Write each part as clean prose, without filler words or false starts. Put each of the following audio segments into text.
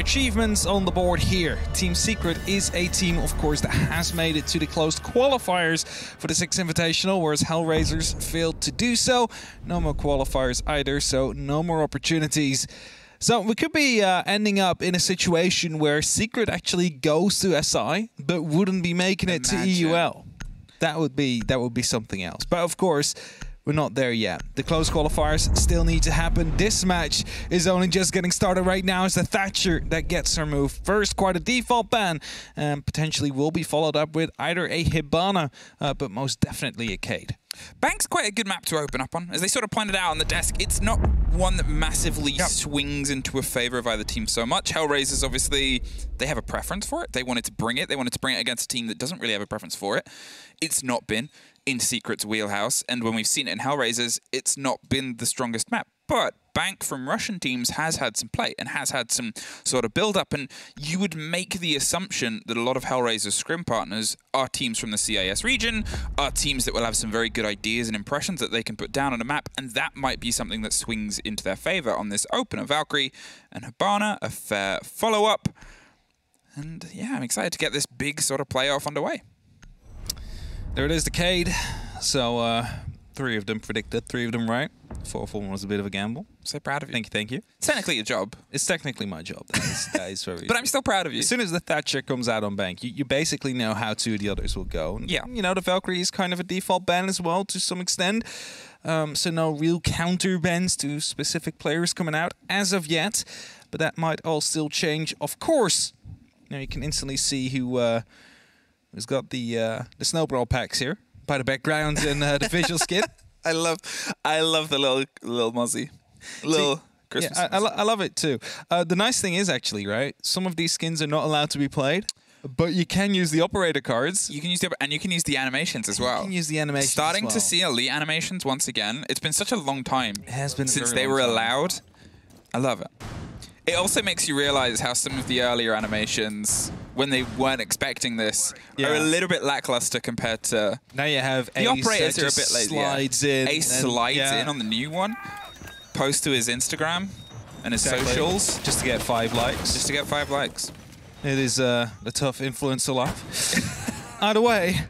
achievements on the board here. Team Secret is a team, of course, that has made it to the closed qualifiers for the 6th Invitational, whereas HellRaisers failed to do so. No more qualifiers either, so no more opportunities. So we could be ending up in a situation where Secret actually goes to SI, but wouldn't be making it to EUL. That would be something else. But of course, we're not there yet. The close qualifiers still need to happen. This match is only just getting started right now as the Thatcher that gets her move first. Quite a default ban, and potentially will be followed up with either a Hibana, but most definitely a Cade. Bank's quite a good map to open up on. As they sort of pointed out on the desk, it's not one that massively swings into a favor of either team so much. HellRaisers, obviously, they have a preference for it. They wanted to bring it. They wanted to bring it against a team that doesn't really have a preference for it. It's not been in Secret's wheelhouse, and when we've seen it in HellRaisers, it's not been the strongest map. But Bank from Russian teams has had some play and has had some sort of build-up, and you would make the assumption that a lot of HellRaisers scrim partners are teams from the CIS region, are teams that will have some very good ideas and impressions that they can put down on a map, and that might be something that swings into their favor on this opener. Valkyrie and Hibana, a fair follow-up, and yeah, I'm excited to get this big sort of playoff underway. There it is, the Cade. So, 3 of them predicted, 3 of them right. 4th one was a bit of a gamble. So proud of you. Thank you, thank you. It's technically your job. It's technically my job. That is very But I'm still proud of you. As soon as the Thatcher comes out on Bank, you basically know how the others will go. And, yeah. You know, the Valkyrie is kind of a default ban as well, to some extent. So no real counter bans to specific players coming out as of yet. But that might all still change, of course. Now you can instantly see who's got the snowball packs here by the background and the visual skin. I love the little mozzie, Christmas. Yeah, I love it too. The nice thing is actually, right, some of these skins are not allowed to be played, but you can use the operator cards. You can use and you can use the animations as well. You can use the animations. Starting to see elite animations once again. It's been such a long time. It has been since they were allowed. I love it. It also makes you realize how some of the earlier animations, when they weren't expecting this, are a little bit lackluster compared to... Now you have the operators are a bit lazy. Slides in. Ace slides in on the new one, post to his Instagram and his socials. Just to get 5 likes. Just to get 5 likes. It is a tough influencer life. Either way,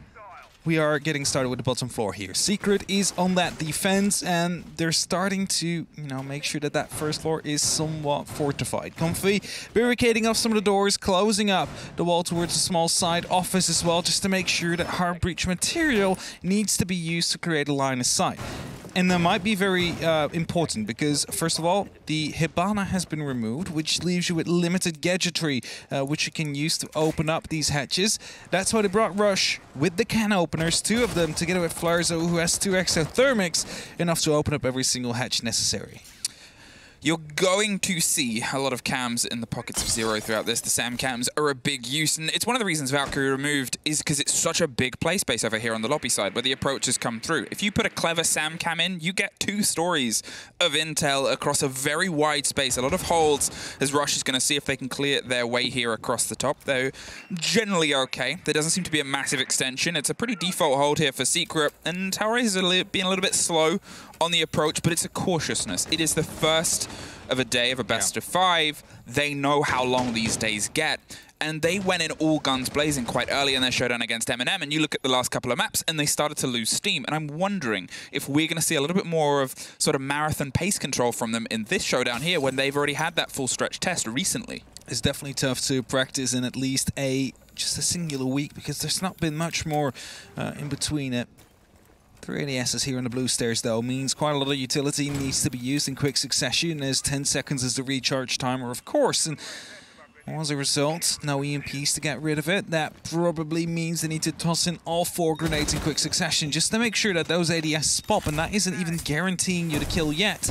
we are getting started with the bottom floor here. Secret is on that defense, and they're starting to, you know, make sure that that first floor is somewhat fortified. Comfy, barricading off some of the doors, closing up the wall towards the small side office as well, just to make sure that hard breach material needs to be used to create a line of sight. And that might be very important because, first of all, the Hibana has been removed, which leaves you with limited gadgetry, which you can use to open up these hatches. That's why they brought Rush with the can openers, 2 of them, together with Flarzo, who has 2 exothermics, enough to open up every single hatch necessary. You're going to see a lot of cams in the pockets of Zero throughout this. The SAM cams are a big use, and it's one of the reasons Valkyrie removed is because it's such a big play space over here on the lobby side where the approaches come through. If you put a clever SAM cam in, you get 2 stories of intel across a very wide space. A lot of holds as Rush is going to see if they can clear their way here across the top, though generally okay. There doesn't seem to be a massive extension. It's a pretty default hold here for Secret, and HellRaisers are being a little bit slow on the approach, but it's a cautiousness. It is the first of a day of a best of 5. They know how long these days get, and they went in all guns blazing quite early in their showdown against M&M, and you look at the last couple of maps and they started to lose steam, and I'm wondering if we're going to see a little bit more of sort of marathon pace control from them in this showdown here when they've already had that full stretch test recently. It's definitely tough to practice in at least just a singular week because there's not been much more in between it. 3 ADSs here on the blue stairs, though, means quite a lot of utility needs to be used in quick succession, as 10 seconds is the recharge timer, of course. And as a result, no EMPs to get rid of it. That probably means they need to toss in all 4 grenades in quick succession just to make sure that those ADS pop, and that isn't even guaranteeing you the kill yet.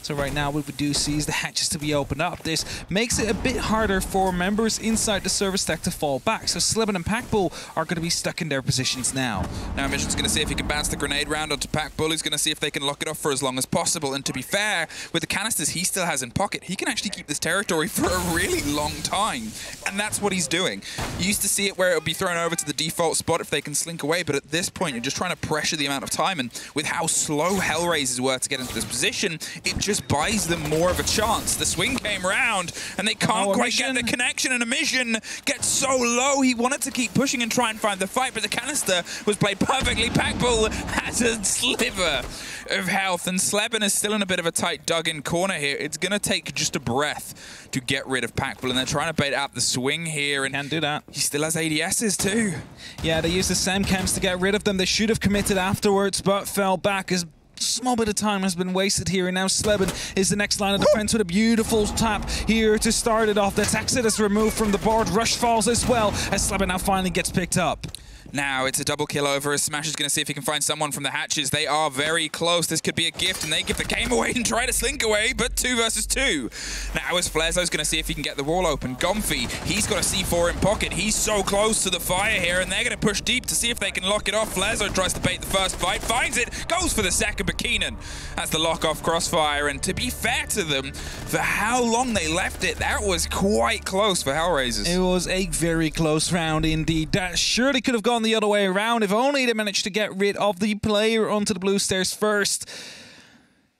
So right now what we do see is the hatches to be opened up. This makes it a bit harder for members inside the service stack to fall back. So Slibin and Packbull are going to be stuck in their positions now. Now Mission's going to see if he can bounce the grenade round onto Packbull. He's going to see if they can lock it off for as long as possible. And to be fair, with the canisters he still has in pocket, he can actually keep this territory for a really long time. And that's what he's doing. You used to see it where it would be thrown over to the default spot if they can slink away, but at this point you're just trying to pressure the amount of time. And with how slow HellRaisers were to get into this position, it just buys them more of a chance. The swing came round, and they can't quite get the connection, and Emission gets so low. He wanted to keep pushing and try and find the fight, but the canister was played perfectly. Packbull has a sliver of health, and Sleben is still in a bit of a tight dug-in corner here. It's going to take just a breath to get rid of Packbull, and they're trying to bait out the swing here. And can't do that. He still has ADSs too. Yeah, they used the SAM cams to get rid of them. They should have committed afterwards, but fell back as small bit of time has been wasted here, and now Sleben is the next line of defense with a beautiful tap here to start it off. That's Exodus removed from the board. Rush falls as well as Sleben now finally gets picked up. Now it's a double kill over as Smash is going to see if he can find someone from the hatches. They are very close. This could be a gift, and they give the game away and try to slink away, but 2 versus 2. Now as Flezo's going to see if he can get the wall open. Gomfy, he's got a C4 in pocket. He's so close to the fire here, and they're going to push deep to see if they can lock it off. Flezo tries to bait the first fight, finds it, goes for the second, but Keenan has the lock off Crossfire. And to be fair to them, for how long they left it, that was quite close for HellRaisers. It was a very close round indeed. That surely could have gone the other way around if only they managed to get rid of the player onto the blue stairs first.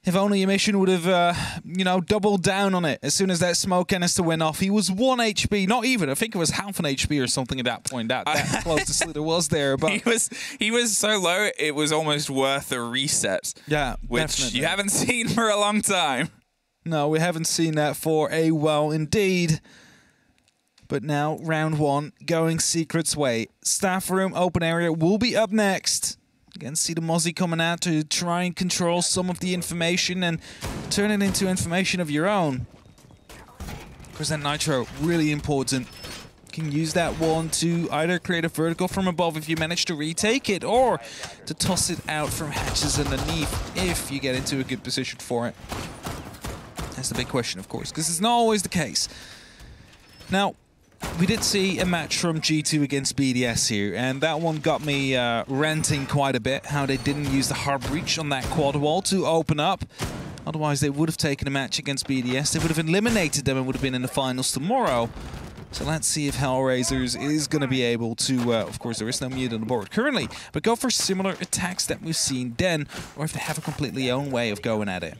If only Emission would have, you know, doubled down on it as soon as that smoke canister went off. He was 1 HP, not even. I think it was half an HP or something at that point. That close to Slither was there, but he was so low it was almost worth a reset. Yeah, which definitely. You haven't seen for a long time. No, we haven't seen that for a while indeed. But now, round 1, going Secret's way. Staff room, open area will be up next. Again, see the Mozzie coming out to try and control some of the information and turn it into information of your own. Because that Nitro, really important. You can use that one to either create a vertical from above if you manage to retake it, or to toss it out from hatches underneath if you get into a good position for it. That's the big question, of course, because it's not always the case. Now, we did see a match from G2 against BDS here, and that one got me ranting quite a bit, how they didn't use the hard breach on that quad wall to open up. Otherwise, they would have taken a match against BDS. They would have eliminated them and would have been in the finals tomorrow. So let's see if HellRaisers is going to be able to, of course, there is no mute on the board currently, but go for similar attacks that we've seen then, or if they have a completely own way of going at it.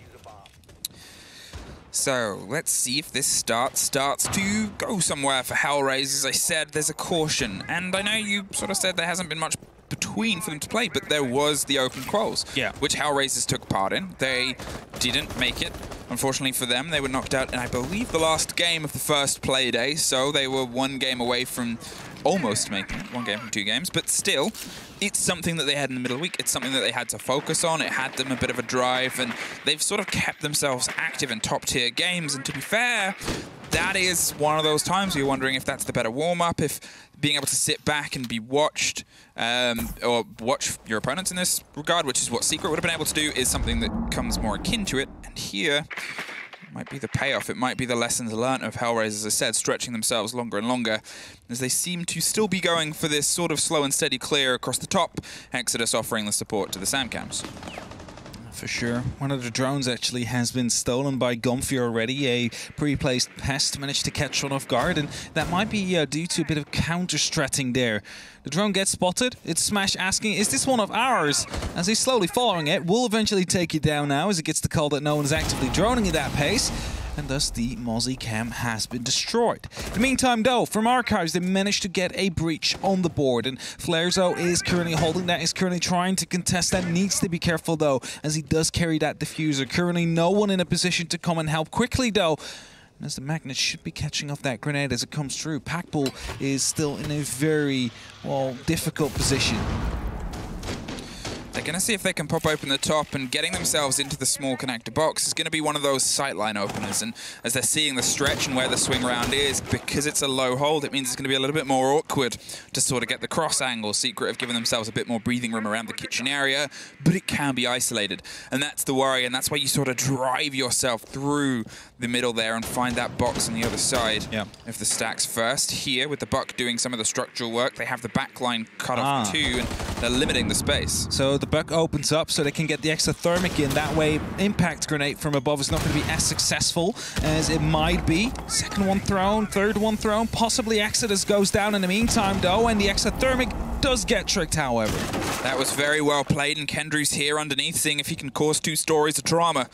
So let's see if this starts to go somewhere for HellRaisers. As I said, there's a caution, and I know you sort of said there hasn't been much between for them to play, but there was the open quals, which HellRaisers took part in. They didn't make it. Unfortunately for them, they were knocked out in, I believe, the last game of the first play day, so they were 1 game away from almost making it, 1 game from 2 games, but still, it's something that they had in the middle of the week. It's something that they had to focus on. It had them a bit of a drive, and they've sort of kept themselves active in top-tier games, and to be fair, that is one of those times where you're wondering if that's the better warm-up, if being able to sit back and be watched, or watch your opponents in this regard, which is what Secret would have been able to do, is something that comes more akin to it. And here might be the payoff. It might be the lessons learned of HellRaisers, as I said, stretching themselves longer and longer, as they seem to still be going for this sort of slow and steady clear across the top. Exodus offering the support to the Samcams. For sure. One of the drones actually has been stolen by Gomfy already. A pre-placed pest managed to catch one off guard, and that might be due to a bit of counter-stratting there. The drone gets spotted. It's Smash asking, is this one of ours? As he's slowly following it, will eventually take it down now as it gets the call that no one is actively droning at that pace. And thus the Mozzie cam has been destroyed. In the meantime, though, from Archives, they managed to get a breach on the board, and Flarezo is currently holding that, is currently trying to contest that. Needs to be careful, though, as he does carry that diffuser. Currently no one in a position to come and help quickly, though, as the Magnet should be catching off that grenade as it comes through. Packbull is still in a very, well, difficult position. They're going to see if they can pop open the top, and getting themselves into the small connector box is going to be one of those sightline openers. And as they're seeing the stretch and where the swing round is, because it's a low hold, it means it's going to be a little bit more awkward to sort of get the cross angle. Secret have given themselves a bit more breathing room around the kitchen area, but it can be isolated. And that's the worry, and that's why you sort of drive yourself through the middle there and find that box on the other side of the stacks first. Here, with the Buck doing some of the structural work, they have the backline cut off too, and they're limiting the space. So the Buck opens up so they can get the extra thermic in. That way, impact grenade from above is not going to be as successful as it might be. Second one thrown, third one thrown, possibly Exodus goes down in the meantime, though, and the extra thermic does get tricked, however. That was very well played, and Kendrew's here underneath, seeing if he can cause 2 stories of drama.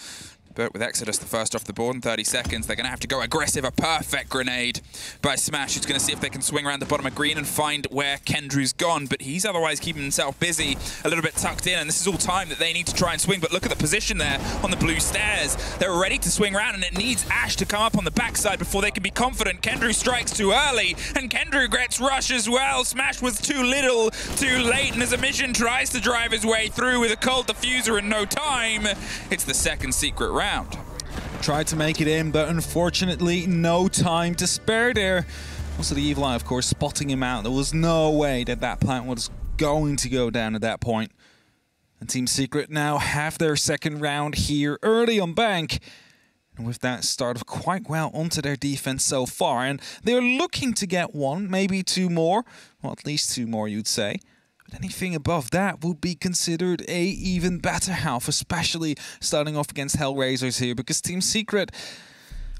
But with Exodus the first off the board in 30 seconds, they're going to have to go aggressive. A perfect grenade by Smash, who's going to see if they can swing around the bottom of green and find where Kendru's gone. But he's otherwise keeping himself busy, a little bit tucked in, and this is all time that they need to try and swing. But look at the position there on the blue stairs. They're ready to swing around, and it needs Ash to come up on the backside before they can be confident. Kendru strikes too early, and Kendru gets rush as well. Smash was too little, too late, and as Emission tries to drive his way through with a cold diffuser in no time, it's the second secret round. Tried to make it in, but unfortunately no time to spare there. Also the Evil Eye, of course, spotting him out. There was no way that that plant was going to go down at that point. And Team Secret now have their second round here early on bank. And with that, start of quite well onto their defense so far. And they're looking to get one, maybe two more. Well, at least two more, you'd say. But anything above that would be considered a even better half, especially starting off against HellRaisers here, because Team Secret,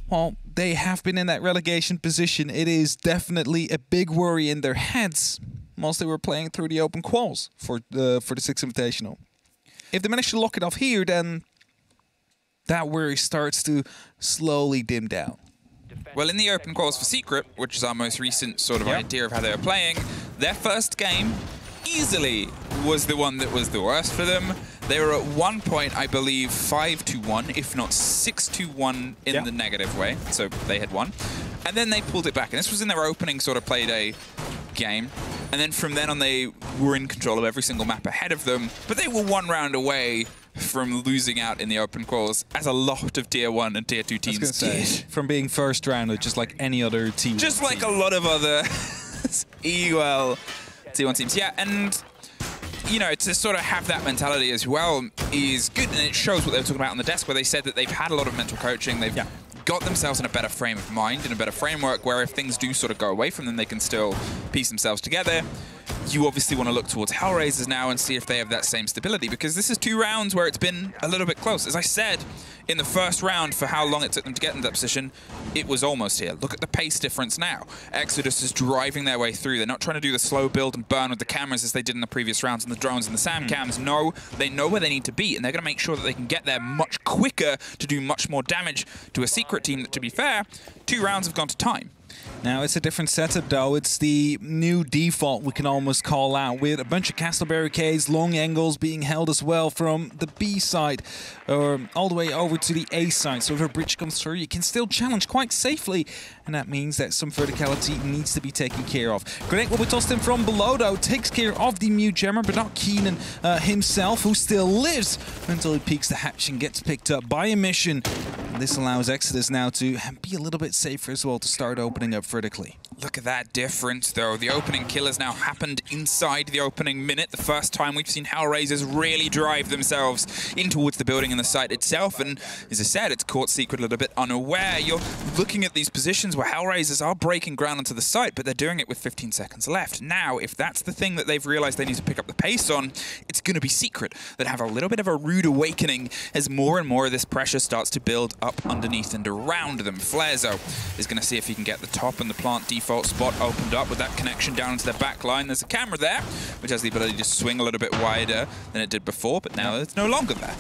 well, they have been in that relegation position. It is definitely a big worry in their heads, whilst they were playing through the open quals for the Sixth Invitational. If they manage to lock it off here, then that worry starts to slowly dim down. Well, in the open quals for Secret, which is our most recent sort of idea of how they were playing, their first game easily was the one that was the worst for them. They were at one point, I believe, 5-1, if not 6-1 in the negative way. So they had won. And then they pulled it back. And this was in their opening sort of play day game. And then from then on, they were in control of every single map ahead of them. But they were one round away from losing out in the open quals, as a lot of Tier 1 and Tier 2 teams did. From being first rounder, just like any other team. Just like a lot of other EUL Tier 1 teams. Yeah, and you know, to sort of have that mentality as well is good, and it shows what they were talking about on the desk, where they said that they've had a lot of mental coaching. They've got themselves in a better frame of mind, in a better framework, where if things do sort of go away from them, they can still piece themselves together. You obviously want to look towards HellRaisers now and see if they have that same stability, because this is 2 rounds where it's been a little bit close. As I said, in the first round, for how long it took them to get in that position, it was almost here. Look at the pace difference now. Exodus is driving their way through. They're not trying to do the slow build and burn with the cameras as they did in the previous rounds, and the drones and the SAM cams. No, they know where they need to be, and they're going to make sure that they can get there much quicker to do much more damage to a Secret team that, to be fair, 2 rounds have gone to time. Now, it's a different setup, though. It's the new default, we can almost call out, with a bunch of castle barricades, long angles being held as well from the B side, all the way over to the A side. So if a bridge comes through, you can still challenge quite safely, and that means that some verticality needs to be taken care of. Grenade will be tossed in from below, though, takes care of the Mute Jammer, but not Keenan himself, who still lives until he peeks the hatch and gets picked up by Emission. And this allows Exodus now to be a little bit safer as well to start opening up vertically. Look at that difference, though. The opening kill has now happened inside the opening minute. The first time we've seen HellRaisers really drive themselves in towards the building and the site itself. And as I said, it's caught Secret a little bit unaware. You're looking at these positions where HellRaisers are breaking ground onto the site, but they're doing it with 15 seconds left. Now, if that's the thing that they've realized they need to pick up the pace on, it's going to be Secret that have a little bit of a rude awakening as more and more of this pressure starts to build up underneath and around them. Flarezo is going to see if he can get the top and the plant default spot opened up with that connection down into their back line. There's a camera there, which has the ability to swing a little bit wider than it did before, but now it's no longer there.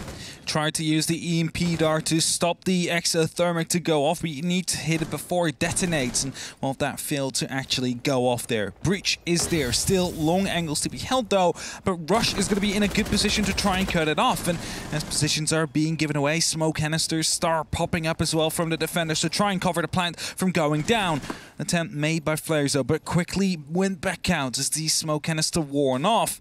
Tried to use the EMP dart to stop the exothermic to go off, but you need to hit it before it detonates, and well, that failed to actually go off there. Breach is there, still long angles to be held though, but Rush is going to be in a good position to try and cut it off, and as positions are being given away, smoke canisters start popping up as well from the defenders to try and cover the plant from going down. Attempt made by Flarezo, but quickly went back out as the smoke canister worn off.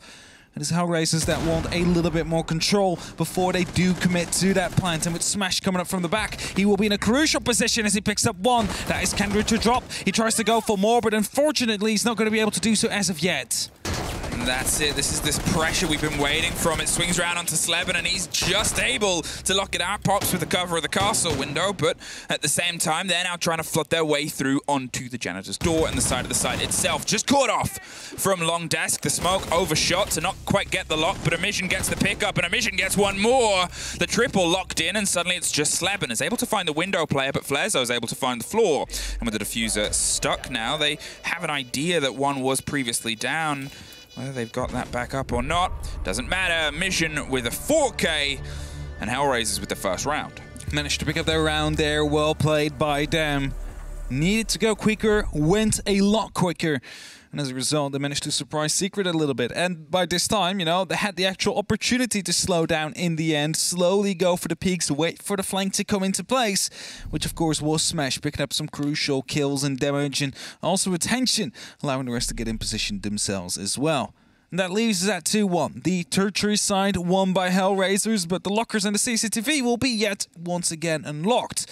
It is HellRaisers that want a little bit more control before they do commit to that plant. And with Smash coming up from the back, he will be in a crucial position as he picks up one. That is Kendru to drop. He tries to go for more, but unfortunately, he's not going to be able to do so as of yet. And that's it. This is this pressure we've been waiting from. It swings around onto Sleben, and he's just able to lock it out. Pops with the cover of the castle window, but at the same time, they're now trying to flood their way through onto the janitor's door and the side of the site itself. Just caught off from long desk. The smoke overshot to not quite get the lock, but Emission gets the pickup, and Emission gets one more. The triple locked in, and suddenly it's just Sleben is able to find the window player, but Flarezo is able to find the floor. And with the diffuser stuck now, they have an idea that one was previously down. Whether they've got that back up or not, doesn't matter. Mission with a 4K, and HellRaisers with the first round. Managed to pick up their round there. Well played by them. Needed to go quicker, went a lot quicker. And as a result, they managed to surprise Secret a little bit. And by this time, you know, they had the actual opportunity to slow down in the end, slowly go for the peaks, wait for the flank to come into place, which of course was Smash, picking up some crucial kills and damage and also attention, allowing the rest to get in position themselves as well. And that leaves us at 2-1. The tertiary side won by HellRaisers, but the lockers and the CCTV will be yet once again unlocked.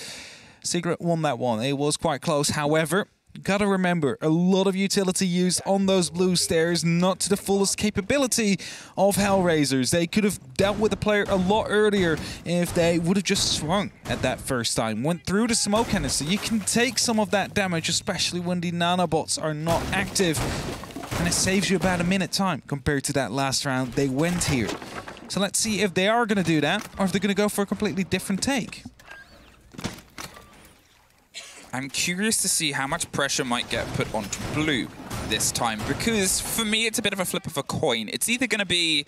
Secret won that one. It was quite close, however. Gotta remember, a lot of utility used on those blue stairs, not to the fullest capability of HellRaisers. They could have dealt with the player a lot earlier if they would have just swung at that first time. Went through the smoke canister. You can take some of that damage, especially when the nanobots are not active. And it saves you about a minute time compared to that last round they went here. So let's see if they are going to do that, or if they're going to go for a completely different take. I'm curious to see how much pressure might get put onto blue this time, because for me it's a bit of a flip of a coin. It's either going to be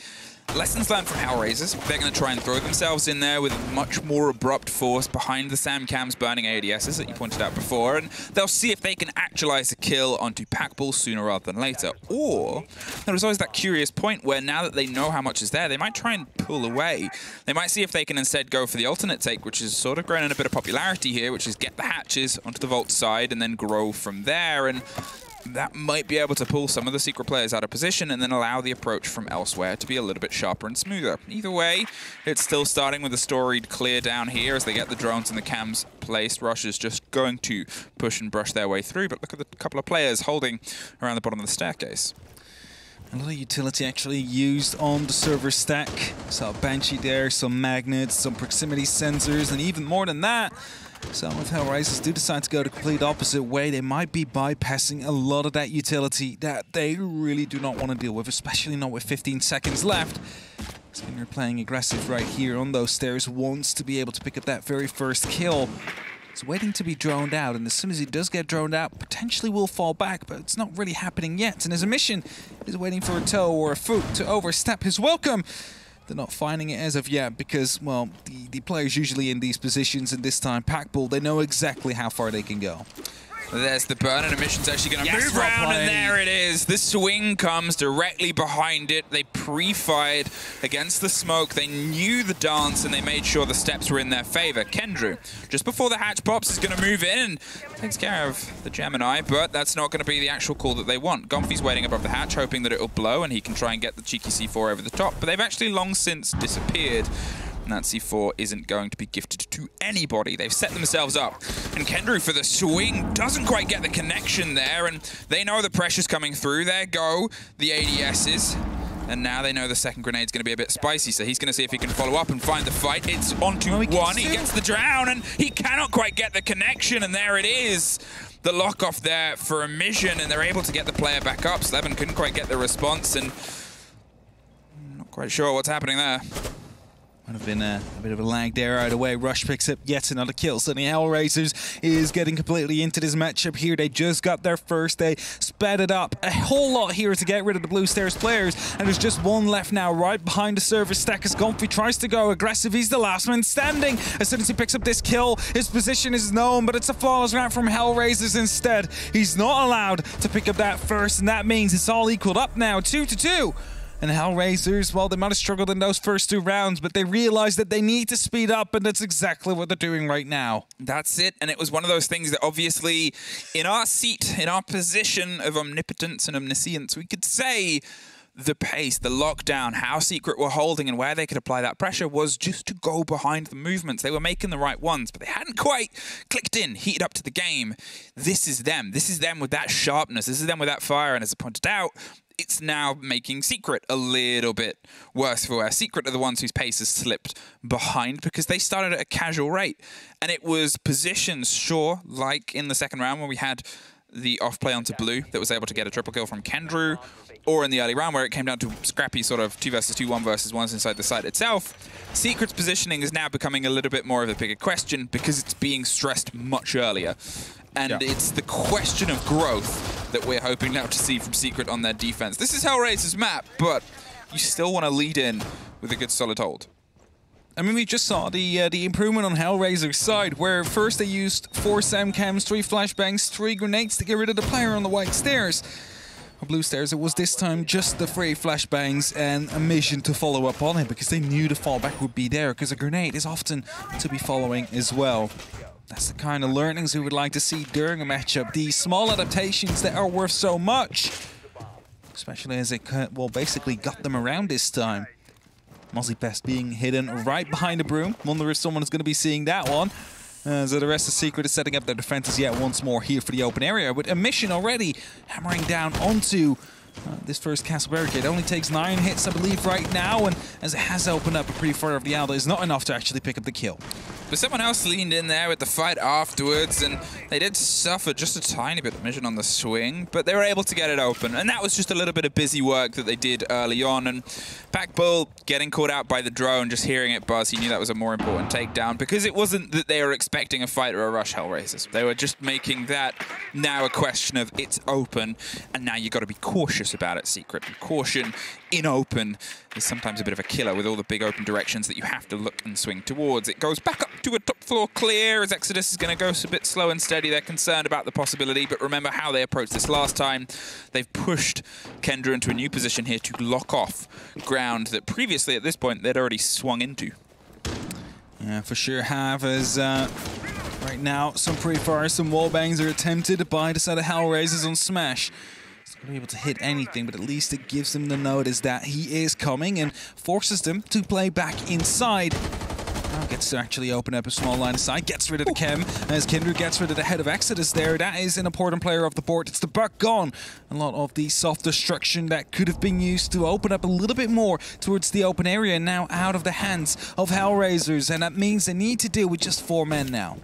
lessons learned from HellRaisers. They're going to try and throw themselves in there with much more abrupt force behind the Sam Cams burning ADSs that you pointed out before, and they'll see if they can actualize a kill onto Packball sooner rather than later. Or there's always that curious point where now that they know how much is there, they might try and pull away. They might see if they can instead go for the alternate take, which is sort of grown in a bit of popularity here, which is get the hatches onto the vault side and then grow from there. And that might be able to pull some of the Secret players out of position and then allow the approach from elsewhere to be a little bit sharper and smoother. Either way, it's still starting with a storied clear down here as they get the drones and the cams placed. Rush is just going to push and brush their way through, but look at the couple of players holding around the bottom of the staircase. A lot of utility actually used on the server stack. Saw Banshee there, some magnets, some proximity sensors, and even more than that, some of HellRaisers do decide to go the complete opposite way. They might be bypassing a lot of that utility that they really do not want to deal with, especially not with 15 seconds left. Skinner playing aggressive right here on those stairs, wants to be able to pick up that very first kill. He's waiting to be droned out, and as soon as he does get droned out, potentially will fall back, but it's not really happening yet. And as a mission, he's waiting for a toe or a foot to overstep his welcome. They're not finding it as of yet because, well, the players usually in these positions, and this time Packball, they know exactly how far they can go. There's the burn, and a mission's actually going to move around, and there it is. The swing comes directly behind it. They pre-fired against the smoke. They knew the dance, and they made sure the steps were in their favor. Kendrew, just before the hatch pops, is going to move in and takes care of the Gemini, but that's not going to be the actual call that they want. Gomfy's waiting above the hatch, hoping that it'll blow, and he can try and get the cheeky C4 over the top, but they've actually long since disappeared. And that C4 isn't going to be gifted to anybody. They've set themselves up. And Kendrew for the swing doesn't quite get the connection there, and they know the pressure's coming through. There go the ADSs. And now they know the second grenade's going to be a bit spicy, so he's going to see if he can follow up and find the fight. It's onto one. He gets the drown, and he cannot quite get the connection, and there it is. The lock-off there for a mission, and they're able to get the player back up. Slevin couldn't quite get the response, and I'm not quite sure what's happening there. Might have been a bit of a lag there either way. Rush picks up yet another kill. Suddenly HellRaisers is getting completely into this matchup here. They just got their first. They sped it up a whole lot here to get rid of the Blue Stairs players. And there's just one left now right behind the server stack as Gomfy tries to go aggressive. He's the last man standing. As soon as he picks up this kill, his position is known, but it's a flawless round from HellRaisers instead. He's not allowed to pick up that first, and that means it's all equaled up now, 2-2. And HellRaisers, well, they might have struggled in those first two rounds, but they realize that they need to speed up, and that's exactly what they're doing right now. That's it, and it was one of those things that obviously, in our seat, in our position of omnipotence and omniscience, we could say the pace, the lockdown, how Secret were holding and where they could apply that pressure was just to go behind the movements. They were making the right ones, but they hadn't quite clicked in, heated up to the game. This is them. This is them with that sharpness. This is them with that fire, and as I pointed out, it's now making Secret a little bit worse for wear. Secret are the ones whose pace has slipped behind because they started at a casual rate. And it was positions, sure, like in the second round when we had the off play onto blue that was able to get a triple kill from Kendrew, or in the early round where it came down to scrappy sort of 2 versus 2, 1 versus 1s inside the site itself. Secret's positioning is now becoming a little bit more of a bigger question because it's being stressed much earlier. And it's the question of growth that we're hoping now to see from Secret on their defense. This is HellRaisers' map, but you still want to lead in with a good solid hold. I mean, we just saw the improvement on HellRaisers' side, where first they used 4 SAM-cams, 3 flashbangs, 3 grenades to get rid of the player on the white stairs. On blue stairs, it was this time just the 3 flashbangs and a mission to follow up on him, because they knew the fallback would be there, because a grenade is often to be following as well. That's the kind of learnings we would like to see during a matchup. These small adaptations that are worth so much, especially as it, well, basically got them around this time. Mozzie Pest being hidden right behind the broom. Wonder if someone is going to be seeing that one. So the rest of Secret is setting up their defenses yet once more here for the open area, with a mission already hammering down onto this first castle barricade. It only takes 9 hits, I believe, right now, and as it has opened up a pretty far of the outlet, is not enough to actually pick up the kill. But someone else leaned in there with the fight afterwards, and they did suffer just a tiny bit of mission on the swing, but they were able to get it open. And that was just a little bit of busy work that they did early on. And Packbull getting caught out by the drone, just hearing it buzz, he knew that was a more important takedown, because it wasn't that they were expecting a fight or a rush HellRaisers. They were just making that now a question of it's open, and now you've got to be cautious about it, Secret. And caution in open is sometimes a bit of a killer with all the big open directions that you have to look and swing towards. It goes back up to a top floor clear as Exodus is going to go a bit slow and steady. They're concerned about the possibility, but remember how they approached this last time. They've pushed Kendra into a new position here to lock off ground that previously at this point they'd already swung into. Yeah, for sure have, as right now some pre-fire, some wallbangs are attempted by the set of HellRaisers on Smash. He's not going to be able to hit anything, but at least it gives them the notice that he is coming and forces them to play back inside. Now gets to actually open up a small line of sight, gets rid of the chem, as Kindred gets rid of the head of Exodus there. That is an important player off the board. It's the buck gone. A lot of the soft destruction that could have been used to open up a little bit more towards the open area now out of the hands of HellRaisers, and that means they need to deal with just 4 men now.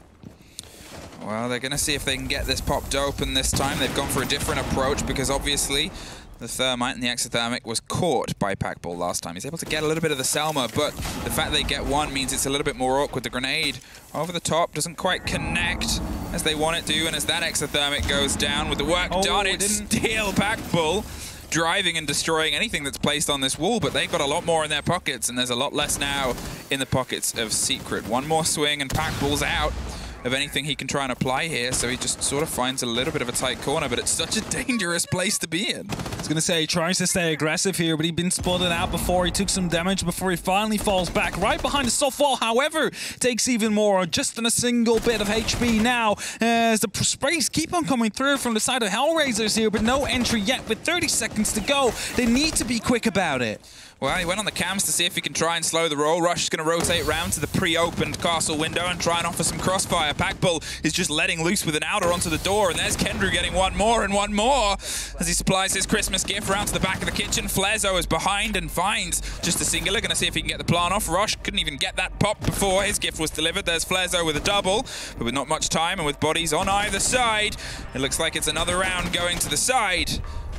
Well, they're going to see if they can get this popped open this time. They've gone for a different approach because obviously the Thermite and the Exothermic was caught by Packball last time. He's able to get a little bit of the Selma, but the fact they get one means it's a little bit more awkward. The grenade over the top doesn't quite connect as they want it to, and as that Exothermic goes down with the work done, it's still Packball driving and destroying anything that's placed on this wall, but they've got a lot more in their pockets, and there's a lot less now in the pockets of Secret. One more swing and Packball's out of anything he can try and apply here, so he just sort of finds a little bit of a tight corner, but it's such a dangerous place to be in. I was going to say, he tries to stay aggressive here, but he'd been spotted out before. He took some damage before he finally falls back right behind the soft wall. However, takes even more, just in a single bit of HP now, as the sprays keep on coming through from the side of HellRaisers here, but no entry yet with 30 seconds to go. They need to be quick about it. Well, he went on the cams to see if he can try and slow the roll. Rush is going to rotate round to the pre-opened castle window and try and offer some crossfire. Packbull is just letting loose with an outer onto the door, and there's Kendra getting one more as he supplies his Christmas gift round to the back of the kitchen. Flezo is behind and finds just a singular. Going to see if he can get the plan off. Rush couldn't even get that pop before his gift was delivered. There's Flezo with a double, but with not much time and with bodies on either side, it looks like it's another round going to the side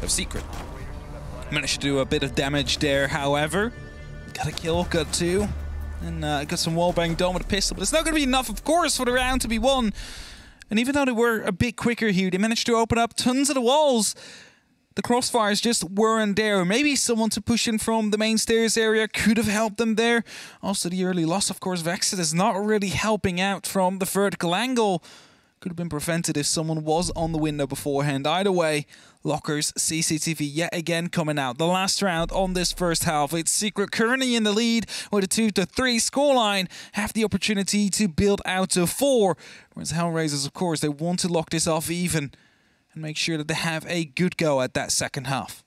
of Secret. Managed to do a bit of damage there, however. Got a kill, got 2. And got some wallbang done with a pistol, but it's not going to be enough, of course, for the round to be won. And even though they were a bit quicker here, they managed to open up tons of the walls. The crossfires just weren't there. Maybe someone to push in from the main stairs area could have helped them there. Also, the early loss, of course, of Exodus not really helping out from the vertical angle. Could have been prevented if someone was on the window beforehand. Either way, Lockers CCTV yet again coming out. The last round on this first half. It's Secret currently in the lead with a 2-3 scoreline. Have the opportunity to build out to 4. Whereas HellRaisers, of course, they want to lock this off even and make sure that they have a good go at that second half.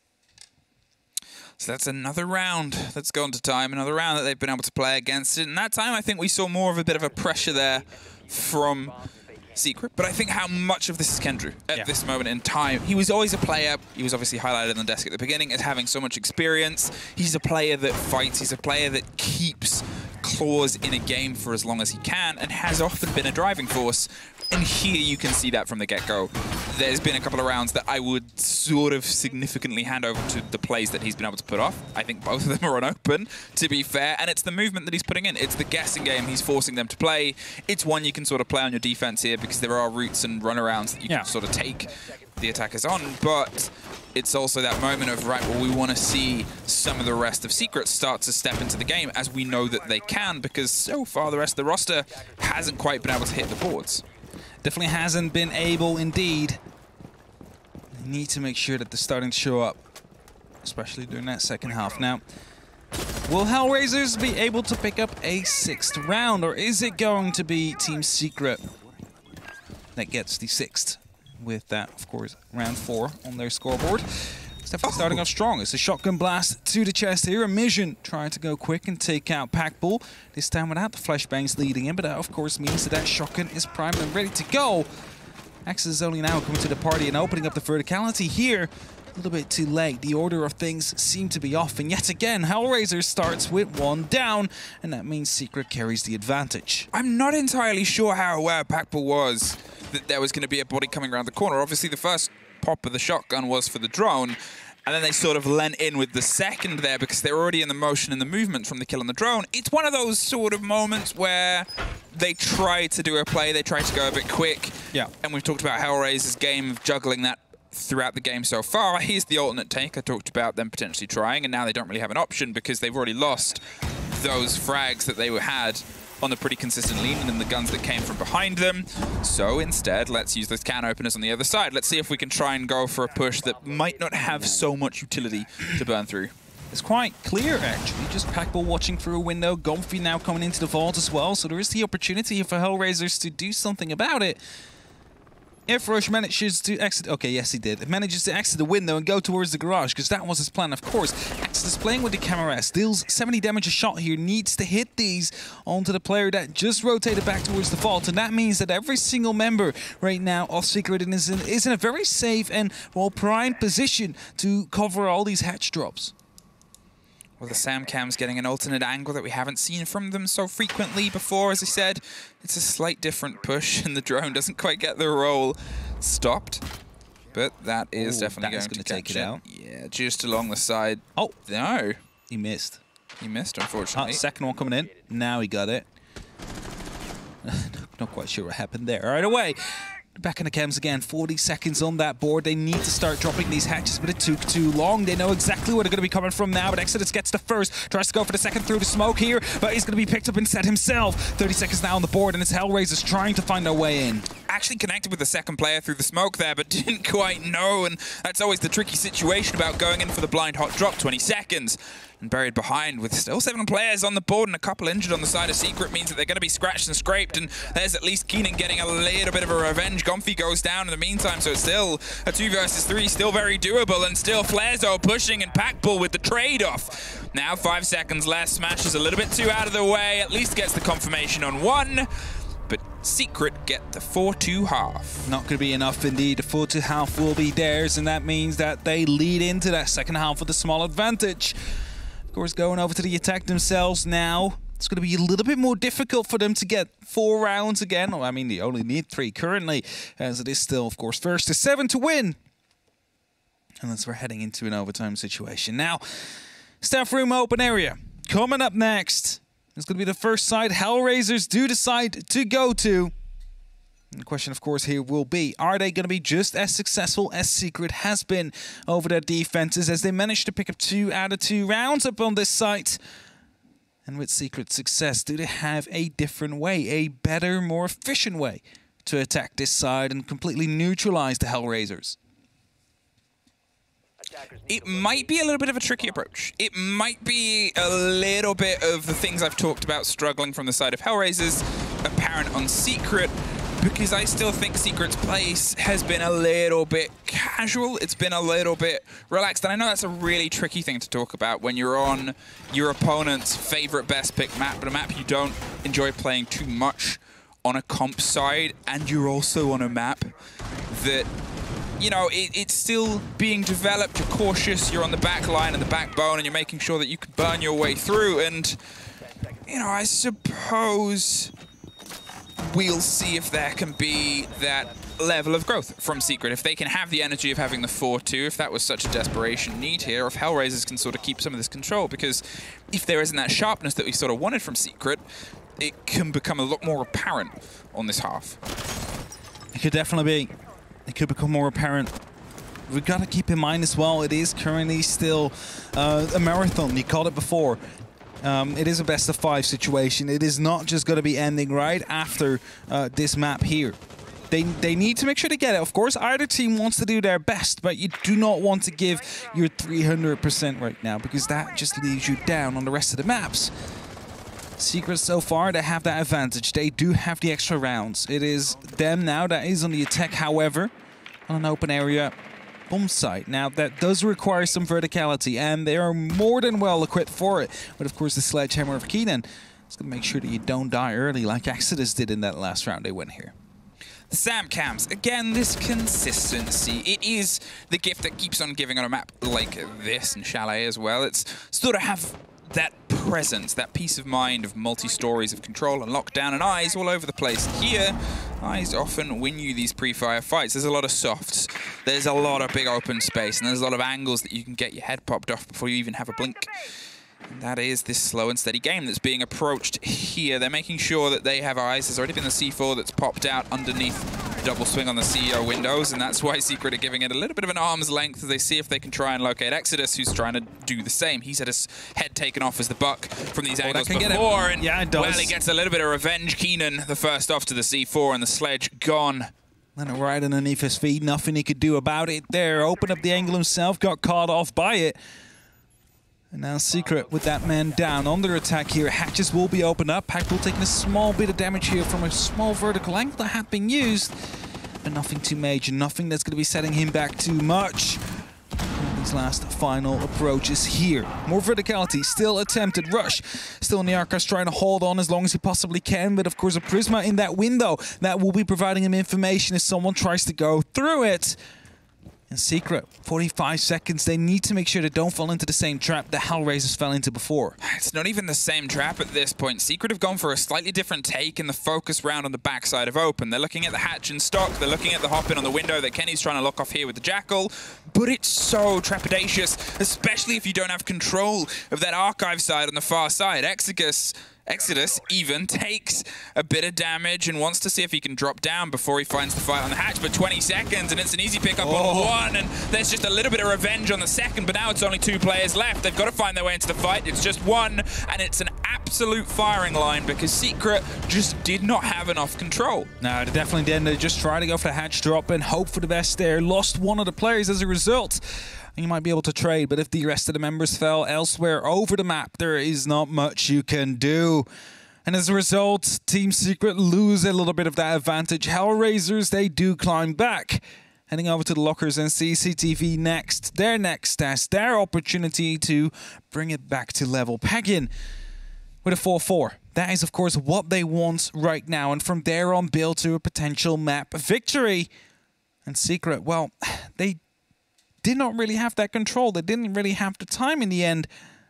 So that's another round that's gone to time. Another round that they've been able to play against it. And that time I think we saw more of a bit of a pressure there from Secret, but I think how much of this is Kendra at this moment in time. He was always a player. He was obviously highlighted on the desk at the beginning as having so much experience. He's a player that fights. He's a player that keeps claws in a game for as long as he can and has often been a driving force. And here you can see that from the get-go. There's been a couple of rounds that I would sort of significantly hand over to the plays that he's been able to put off. I think both of them are on open, to be fair, and it's the movement that he's putting in. It's the guessing game he's forcing them to play. It's one you can sort of play on your defense here because there are routes and runarounds that you can sort of take the attackers on, but it's also that moment of, right, well, we want to see some of the rest of Secret start to step into the game, as we know that they can, because so far the rest of the roster hasn't quite been able to hit the boards. Definitely hasn't been able, indeed. They need to make sure that they're starting to show up, especially during that second half. Now, will HellRaisers be able to pick up a 6th round, or is it going to be Team Secret that gets the 6th? With that, of course, round 4 on their scoreboard. It's definitely starting off strong. It's a shotgun blast to the chest here. A Mission trying to go quick and take out Packbull. This time without the flashbangs leading in, but that, of course, means that that shotgun is primed and ready to go. Axis is only now coming to the party and opening up the verticality here. A little bit too late. The order of things seem to be off. And yet again, HellRaisers starts with 1 down, and that means Secret carries the advantage. I'm not entirely sure how aware Packbull was that there was going to be a body coming around the corner. Obviously, the first pop of the shotgun was for the drone, and then they sort of lent in with the second there because they're already in the motion and the movement from the kill on the drone. It's one of those sort of moments where they try to do a play, they try to go a bit quick. Yeah. And we've talked about HellRaisers' game of juggling that throughout the game so far. Here's the alternate take. I talked about them potentially trying, and now they don't really have an option because they've already lost those frags that they had on the pretty consistent lean and the guns that came from behind them. So instead, let's use those can openers on the other side. Let's see if we can try and go for a push that might not have so much utility to burn through. It's quite clear, actually. Just Packbull watching through a window. Gomfy now coming into the vault as well. So there is the opportunity for HellRaisers to do something about it. If Rush manages to exit... Okay, yes, he did. It manages to exit the window and go towards the garage, because that was his plan, of course. Axis is playing with the camera, deals 70 damage a shot here, needs to hit these onto the player that just rotated back towards the vault, and that means that every single member right now of Secret is in a very safe and, well, primed position to cover all these hatch drops. Well, the Sam Cam's getting an alternate angle that we haven't seen from them so frequently before. As I said, it's a slight different push, and the drone doesn't quite get the roll stopped. But that is definitely going to take it out. Yeah, just along the side. Oh, no. He missed. He missed, unfortunately. Second one coming in. Now he got it. Not quite sure what happened there. All right, away. Back in the chems again, 40 seconds on that board. They need to start dropping these hatches, but it took too long. They know exactly where they're going to be coming from now, but Exodus gets the first, tries to go for the second through the smoke here, but he's going to be picked up instead himself. 30 seconds now on the board, and it's HellRaisers trying to find their way in. Actually connected with the second player through the smoke there, but didn't quite know, and that's always the tricky situation about going in for the blind hot drop. 20 seconds. And buried behind with still 7 players on the board and a couple injured on the side of Secret means that they're going to be scratched and scraped, and there's at least Keenan getting a little bit of a revenge. Gomfy goes down in the meantime, so it's still a 2 versus 3, still very doable, and still Flarezo pushing and Packbull with the trade-off. Now 5 seconds less, Smash is a little bit too out of the way, at least gets the confirmation on 1. But Secret get the 4-2 half. Not going to be enough indeed. The 4-2 half will be theirs, and that means that they lead into that second half with a small advantage. Of course, going over to the attack themselves now. It's going to be a little bit more difficult for them to get 4 rounds again. Well, I mean, they only need 3 currently, as it is still, of course, first to 7 to win. Unless we're heading into an overtime situation. Now, staff room open area. Coming up next, it's going to be the first side HellRaisers do decide to go to. And the question, of course, here will be, are they going to be just as successful as Secret has been over their defenses, as they managed to pick up 2 out of 2 rounds up on this site? And with Secret's success, do they have a different way, a better, more efficient way to attack this side and completely neutralize the HellRaisers? It might be a little bit of a tricky approach. It might be a little bit of the things I've talked about struggling from the side of HellRaisers apparent on Secret, because I still think Secret's place has been a little bit casual. It's been a little bit relaxed. And I know that's a really tricky thing to talk about when you're on your opponent's favorite best pick map, but a map you don't enjoy playing too much on a comp side, and you're also on a map that, you know, it's still being developed. You're cautious, you're on the back line and the backbone, and you're making sure that you can burn your way through. And, you know, I suppose we'll see if there can be that level of growth from Secret. If they can have the energy of having the 4-2, if that was such a desperation need here, or if HellRaisers can sort of keep some of this control, because if there isn't that sharpness that we sort of wanted from Secret, it can become a lot more apparent on this half. It could definitely be. It could become more apparent we've got to keep in mind as well, it is currently still a marathon. You called it before. It is a best of 5 situation. It is not just going to be ending right after this map here. They need to make sure to get it. Of course, either team wants to do their best, but you do not want to give your 300% right now, because that just leaves you down on the rest of the maps. Secret so far, they have that advantage. They do have the extra rounds. It is them now that is on the attack, however, on an open area bomb site. Now, that does require some verticality, and they are more than well equipped for it. But of course, the sledgehammer of Keenan is going to make sure that you don't die early like Exodus did in that last round they went here. The Sam cams, again, this consistency. It is the gift that keeps on giving on a map like this, and Chalet as well. It's still to have that presence, that peace of mind of multi-stories of control and lockdown and eyes all over the place. Here, eyes often win you these pre-fire fights. There's a lot of softs, there's a lot of big open space, and there's a lot of angles that you can get your head popped off before you even have a blink. And that is this slow and steady game that's being approached here. They're making sure that they have eyes. There's already been the C4 that's popped out underneath the double swing on the CEO windows, and that's why Secret are giving it a little bit of an arm's length as they see if they can try and locate Exodus, who's trying to do the same. He's had his head taken off as the buck from these angles before, and yeah, it does. Well, he gets a little bit of revenge. Keenan, the first off to the C4, and the sledge gone. And right underneath his feet, nothing he could do about it there. Opened up the angle himself, got caught off by it. And now Secret with that man down under attack here. Hatches will be opened up. Packpool taking a small bit of damage here from a small vertical angle that had been used. But nothing too major, nothing that's going to be setting him back too much. And these last final approaches here. More verticality, still attempted rush. Still in the Arcus trying to hold on as long as he possibly can. But of course a Prisma in that window that will be providing him information if someone tries to go through it. And Secret, 45 seconds. They need to make sure they don't fall into the same trap that HellRaisers fell into before. It's not even the same trap at this point. Secret have gone for a slightly different take in the focus round on the backside of open. They're looking at the hatch and stock. They're looking at the hop in on the window that Kenny's trying to lock off here with the Jackal. But it's so trepidatious, especially if you don't have control of that archive side on the far side. Exodus even takes a bit of damage and wants to see if he can drop down before he finds the fight on the hatch, but 20 seconds and it's an easy pickup on one, and there's just a little bit of revenge on the second, but now it's only 2 players left. They've got to find their way into the fight. It's just one, and it's an absolute firing line because Secret just did not have enough control. No, they definitely didn't. They just tried to go for the hatch drop and hope for the best there. Lost one of the players as a result. You might be able to trade, but if the rest of the members fell elsewhere over the map, there is not much you can do. And as a result, Team Secret lose a little bit of that advantage. HellRaisers, they do climb back. Heading over to the lockers and CCTV next. Their next test, their opportunity to bring it back to level. Pagan with a 4-4. That is, of course, what they want right now. And from there on, build to a potential map victory. And Secret, well, they did not really have that control. They didn't really have the time in the end.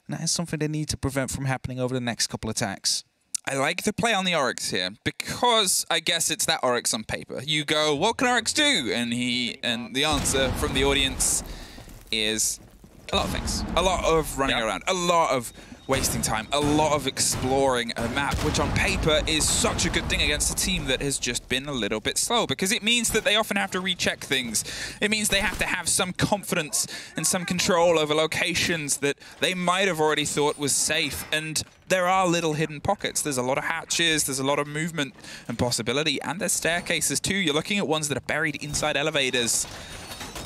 And that is something they need to prevent from happening over the next couple attacks. I like the play on the Oryx here because I guess it's that Oryx on paper. You go, what can Oryx do? And the answer from the audience is a lot of things. A lot of running around, a lot of wasting time, a lot of exploring a map, which on paper is such a good thing against a team that has just been a little bit slow, because it means that they often have to recheck things. It means they have to have some confidence and some control over locations that they might have already thought was safe. And there are little hidden pockets. There's a lot of hatches, there's a lot of movement and possibility, and there's staircases too. You're looking at ones that are buried inside elevators.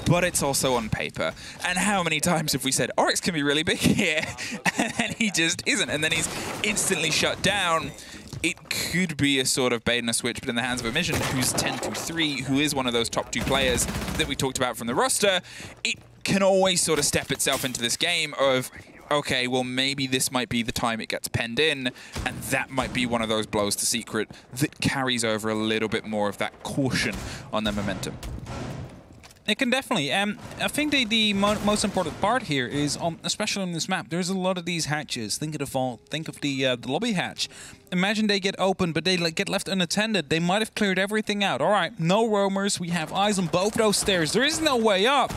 But it's also on paper. And how many times have we said, Oryx can be really big here, and then he just isn't, and then he's instantly shut down. It could be a sort of bait and a switch, but in the hands of Emission, who's 10-3, who is one of those top 2 players that we talked about from the roster, it can always sort of step itself into this game of, okay, well, maybe this might be the time it gets penned in, and that might be one of those blows to Secret that carries over a little bit more of that caution on their momentum. It can definitely. I think the most important part here is, especially on this map, there's a lot of these hatches. Think of the vault. Think of the lobby hatch. Imagine they get open, but they get left unattended. They might have cleared everything out. All right, no roamers. We have eyes on both those stairs. There is no way up.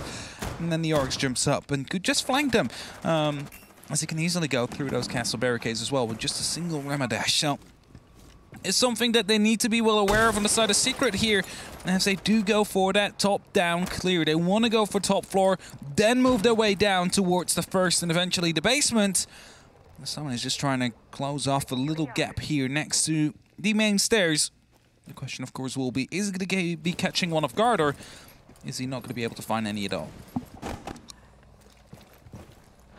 And then the Oryx jumps up and could just flank them. As he can easily go through those castle barricades as well with just a single Ramadash. So is something that they need to be well aware of on the side of Secret here. As they do go for that top-down clear. They want to go for top floor, then move their way down towards the first and eventually the basement. Someone is just trying to close off a little gap here next to the main stairs. The question, of course, will be, is he going to be catching one off guard, or is he not going to be able to find any at all?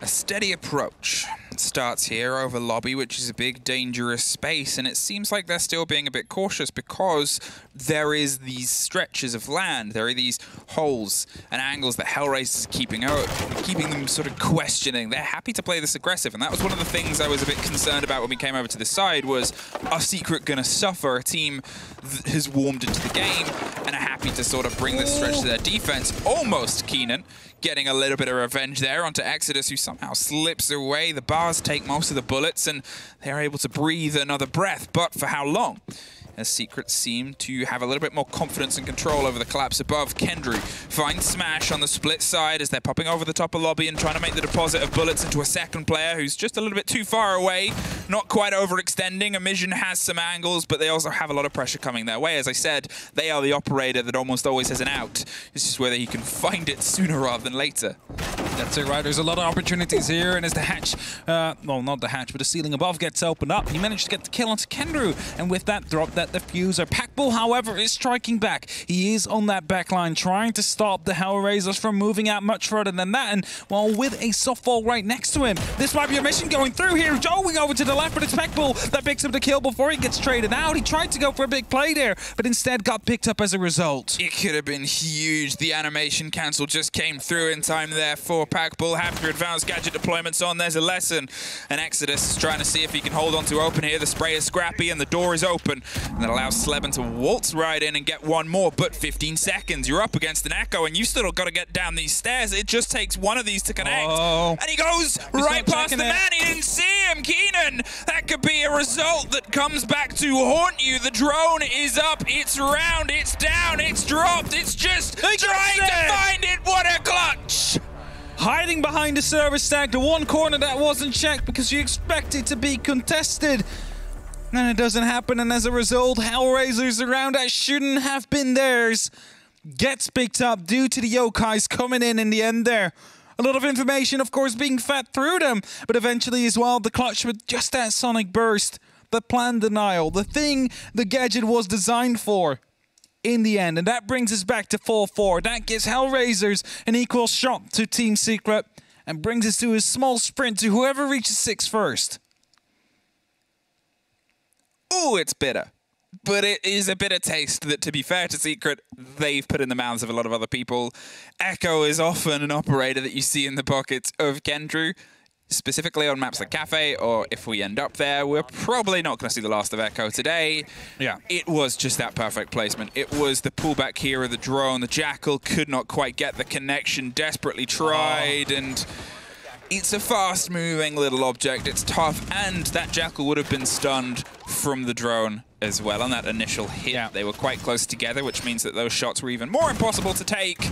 A steady approach starts here over lobby, which is a big, dangerous space, and it seems like they're still being a bit cautious because there is these stretches of land. There are these holes and angles that HellRaisers are keeping them sort of questioning. They're happy to play this aggressive, and that was one of the things I was a bit concerned about when we came over to the side was, are Secret going to suffer? A team that has warmed into the game and are happy to sort of bring this stretch to their defense. Almost Keenan getting a little bit of revenge there onto Exodus, who somehow slips away. The bars take most of the bullets, and they're able to breathe another breath. But for how long? As Secret seem to have a little bit more confidence and control over the collapse above. Kendrew finds Smash on the split side as they're popping over the top of lobby and trying to make the deposit of bullets into a second player who's just a little bit too far away, not quite overextending. Amision has some angles, but they also have a lot of pressure coming their way. As I said, they are the operator that almost always has an out. It's just whether he can find it sooner rather than later. That's it, right? There's a lot of opportunities here, and as the hatch, well, not the hatch, but the ceiling above gets opened up, he managed to get the kill onto Kendrew, and with that, drop that diffuser. Packbull, however, is striking back. He is on that backline, trying to stop the HellRaisers from moving out much further than that, and while with a softball right next to him, this might be a mission going through here, going over to the left, but it's Packbull that picks up the kill before he gets traded out. He tried to go for a big play there, but instead got picked up as a result. It could have been huge. The animation cancel just came through in time there for Packbull. Have your advanced gadget deployments on. There's a lesson. And Exodus is trying to see if he can hold on to open here. The spray is scrappy and the door is open. And that allows Sleben to waltz right in and get one more. But 15 seconds. You're up against an Echo and you still got to get down these stairs. It just takes one of these to connect. Oh. And he goes right past the man. He didn't see him. Keenan. That could be a result that comes back to haunt you. The drone is up. It's round. It's down. It's dropped. It's just trying to find it. What a clutch. Hiding behind the service stack, the one corner that wasn't checked because you expect it to be contested. And it doesn't happen, and as a result, HellRaisers around that shouldn't have been theirs gets picked up due to the Yokais coming in the end there. A lot of information, of course, being fed through them, but eventually as well, the clutch with just that sonic burst, the plan denial, the thing the gadget was designed for. In the end, and that brings us back to 4-4. That gives HellRaisers an equal shot to Team Secret and brings us to a small sprint to whoever reaches 6 first. Ooh, it's bitter. But it is a bitter taste that, to be fair to Secret, they've put in the mouths of a lot of other people. Echo is often an operator that you see in the pockets of Kendrew. Specifically on maps like Cafe, or if we end up there, we're probably not going to see the last of Echo today. Yeah. It was just that perfect placement. It was the pullback here of the drone. The Jackal could not quite get the connection, desperately tried, and it's a fast-moving little object. It's tough, and that Jackal would have been stunned from the drone as well on that initial hit. Yeah. They were quite close together, which means that those shots were even more impossible to take.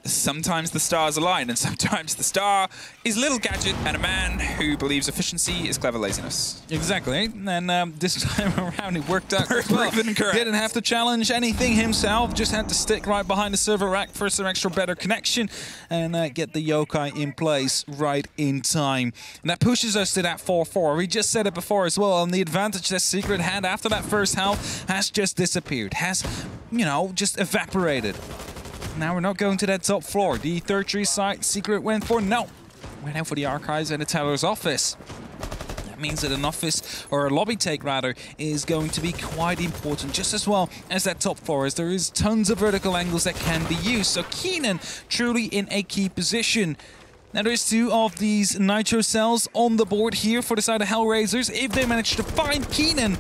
Sometimes the stars align, and sometimes the star is Little Gadget and a man who believes efficiency is clever laziness. Exactly, and this time around it worked out as well. Proven correct. Didn't have to challenge anything himself, just had to stick right behind the server rack for some extra better connection and get the Yokai in place right in time. And that pushes us to that 4-4. We just said it before as well, and the advantage that Secret had after that first half has just disappeared, has, you know, just evaporated. Now we're not going to that top floor. The third tree site, Secret went for no. Went out for the archives and the teller's office. That means that an office, or a lobby take rather, is going to be quite important, just as well as that top floor, as there is tons of vertical angles that can be used. So Keenan truly in a key position. Now there's 2 of these nitro cells on the board here for the side of HellRaisers. If they manage to find Keenan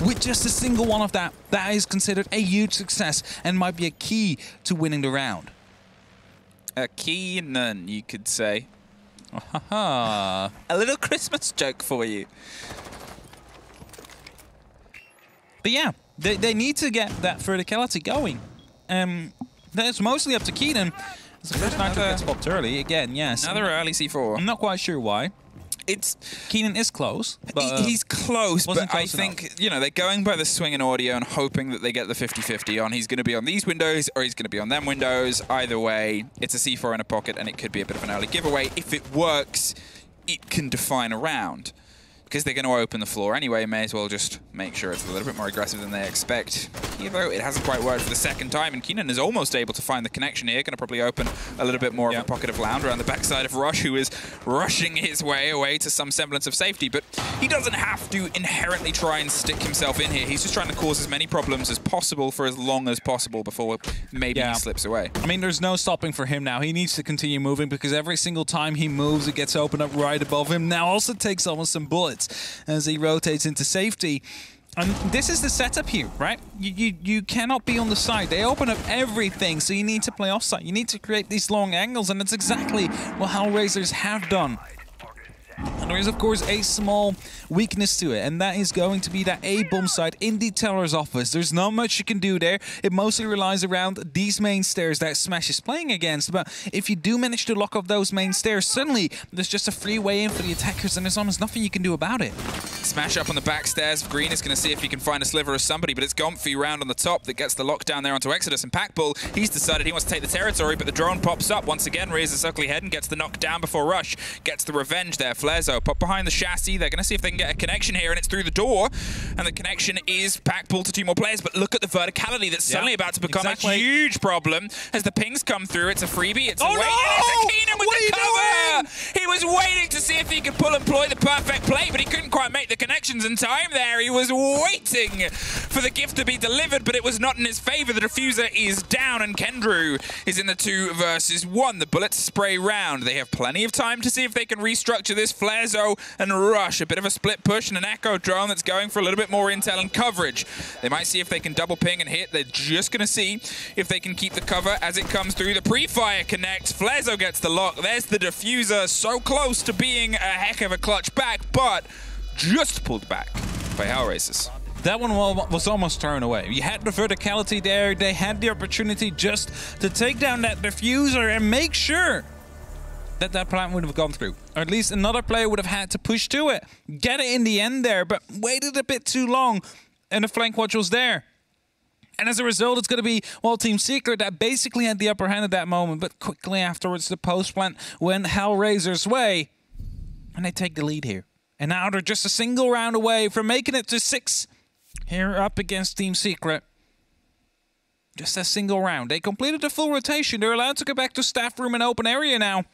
with just a single one of that, that is considered a huge success and might be a key to winning the round. A Keenan, you could say. A little Christmas joke for you. But yeah, they need to get that verticality going. That's mostly up to Keenan. The first nitro gets popped early again, yes. Another early C4. I'm not quite sure why. Keenan is close. But, he's close, but I close think, you know, they're going by the swing and audio and hoping that they get the 50-50 on. He's going to be on these windows or he's going to be on them windows. Either way, it's a C4 in a pocket and it could be a bit of an early giveaway. If it works, it can define a round. Because they're going to open the floor anyway, may as well just make sure it's a little bit more aggressive than they expect. Although it hasn't quite worked for the second time, and Keenan is almost able to find the connection here. Going to probably open a little bit more of a pocket of land around the backside of Rush, who is rushing his way away to some semblance of safety. But he doesn't have to inherently try and stick himself in here. He's just trying to cause as many problems as possible for as long as possible before maybe he slips away. I mean, there's no stopping for him now. He needs to continue moving because every single time he moves, it gets opened up right above him. Now also takes almost some bullets as he rotates into safety. And this is the setup here, right? You cannot be on the side. They open up everything, so you need to play offside. You need to create these long angles, and that's exactly what HellRaisers have done. And there is, of course, a small weakness to it, and that is going to be that A-bomb site in the teller's office. There's not much you can do there. It mostly relies around these main stairs that Smash is playing against, but if you do manage to lock off those main stairs, suddenly there's just a free way in for the attackers, and there's almost nothing you can do about it. Smash up on the back stairs. Green is going to see if he can find a sliver of somebody, but it's Gomfy round on the top that gets the lockdown there onto Exodus. And Packbull, he's decided he wants to take the territory, but the drone pops up once again, rears his ugly head and gets the knockdown before Rush gets the revenge there. Flezo pop behind the chassis. They're going to see if they can get a connection here, and it's through the door. And the connection is Packbull to 2 more players, but look at the verticality that's suddenly about to become a huge problem as the pings come through. It's a freebie. It's a wait. It's a Keenan with the cover. He was waiting to see if he could employ the perfect play, but he couldn't quite make the connections in time there. He was waiting for the gift to be delivered, but it was not in his favor. The diffuser is down, and Kendrew is in the 2 versus 1. The bullets spray round. They have plenty of time to see if they can restructure this. Flezo and Rush, a bit of a split push and an echo drone that's going for a little bit more intel and coverage. They might see if they can double ping and hit. They're just going to see if they can keep the cover as it comes through. The pre-fire connects. Flezo gets the lock. There's the diffuser, so close to being a heck of a clutch back, but just pulled back by HellRaisers. That one was almost thrown away. You had the verticality there. They had the opportunity just to take down that diffuser and make sure that that plan would have gone through. Or at least another player would have had to push to it. Get it in the end there, but waited a bit too long, and the flank watch was there. And as a result, it's going to be, well, Team Secret that basically had the upper hand at that moment, but quickly afterwards, the post plant went HellRaisers' way, and they take the lead here. And now they're just a single round away from making it to 6 here up against Team Secret. Just a single round. They completed the full rotation. They're allowed to go back to staff room and open area now.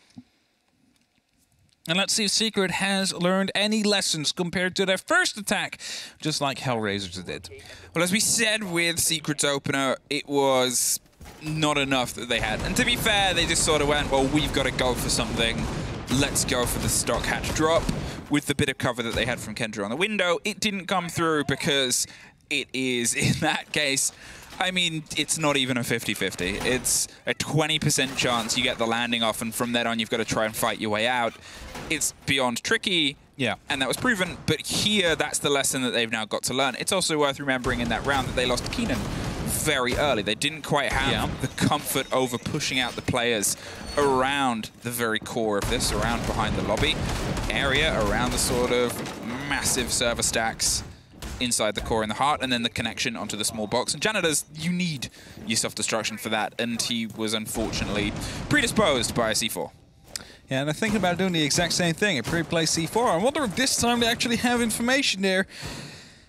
And let's see if Secret has learned any lessons compared to their first attack, just like HellRaisers did. Well, as we said with Secret's opener, it was not enough that they had. And to be fair, they just sort of went, well, we've got to go for something. Let's go for the stock hatch drop. With the bit of cover that they had from Kendra on the window, it didn't come through because it is, in that case, I mean, it's not even a 50-50. It's a 20% chance you get the landing off, and from then on, you've got to try and fight your way out. It's beyond tricky, and that was proven. But here, that's the lesson that they've now got to learn. It's also worth remembering in that round that they lost Keenan very early. They didn't quite have the comfort over pushing out the players around the very core of this, around behind the lobby area, around the sort of massive server stacks inside the core in the heart, and then the connection onto the small box. And Janitors, you need your self-destruction for that, and he was unfortunately predisposed by a C4. Yeah, and I'm thinking about doing the exact same thing, a pre-play C4. I wonder if this time they actually have information there.